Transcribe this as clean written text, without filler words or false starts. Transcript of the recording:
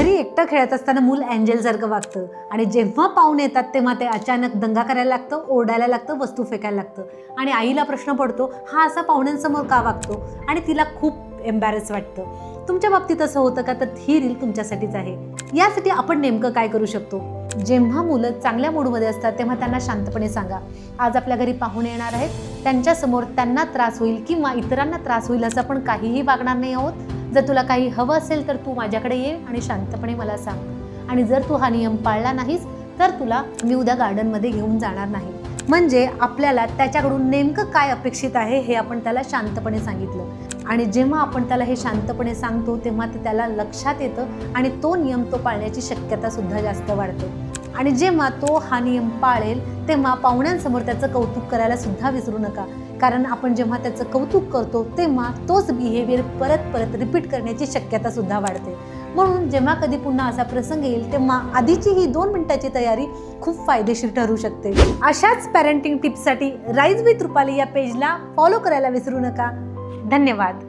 घरी एकटं खेळत असताना मूल एंजलसारखं वागतं आणि जेव्हा पाहुणे येतात तेव्हा ते अचानक दंगा करायला लागतं, ओरडायला लागतं, वस्तू फेकायला लागतं आणि आईला प्रश्न पडतो हा असा पाहुण्यांसमोर का वागतो आणि तिला खूप एम्बॅरेस वाटतं. तुमच्या बाबतीत असं होतं का? तर ही रील तुमच्यासाठीच आहे. यासाठी आपण नेमकं काय करू शकतो? जेव्हा मुलं चांगल्या मूडमध्ये असतात तेव्हा त्यांना शांतपणे सांगा, आज आपल्या घरी पाहुणे येणार आहेत, त्यांच्यासमोर त्यांना त्रास होईल किंवा इतरांना त्रास होईल असं आपण काहीही वागणार नाही आहोत. जर तुला काही हवं असेल तर तू माझ्याकडे ये आणि शांतपणे मला सांग, आणि जर तू हा नियम पाळला नाहीस तर तुला मी उद्या गार्डनमध्ये घेऊन जाणार नाही. म्हणजे आपल्याला त्याच्याकडून नेमकं काय अपेक्षित आहे हे आपण त्याला शांतपणे सांगितलं, आणि जेव्हा आपण त्याला हे शांतपणे सांगतो तेव्हा ते त्याला लक्षात येतं आणि तो नियम तो पाळण्याची शक्यता सुद्धा जास्त वाढते. आणि जेव्हा तो हा नियम पाळेल तेव्हा पाहुण्यांसमोर त्याचं कौतुक करायला सुद्धा विसरू नका, कारण आपण जेव्हा त्याचं कौतुक करतो तेव्हा तोच बिहेवियर परत परत रिपीट करण्याची शक्यता सुद्धा वाढते. म्हणून जेव्हा कधी पुन्हा असा प्रसंग येईल तेव्हा आधीची ही 2 मिनिटाची तयारी खूप फायदेशीर ठरू शकते. अशाच पॅरेंटिंग टिप्ससाठी राईज विथ रुपाली या पेजला फॉलो करायला विसरू नका. धन्यवाद.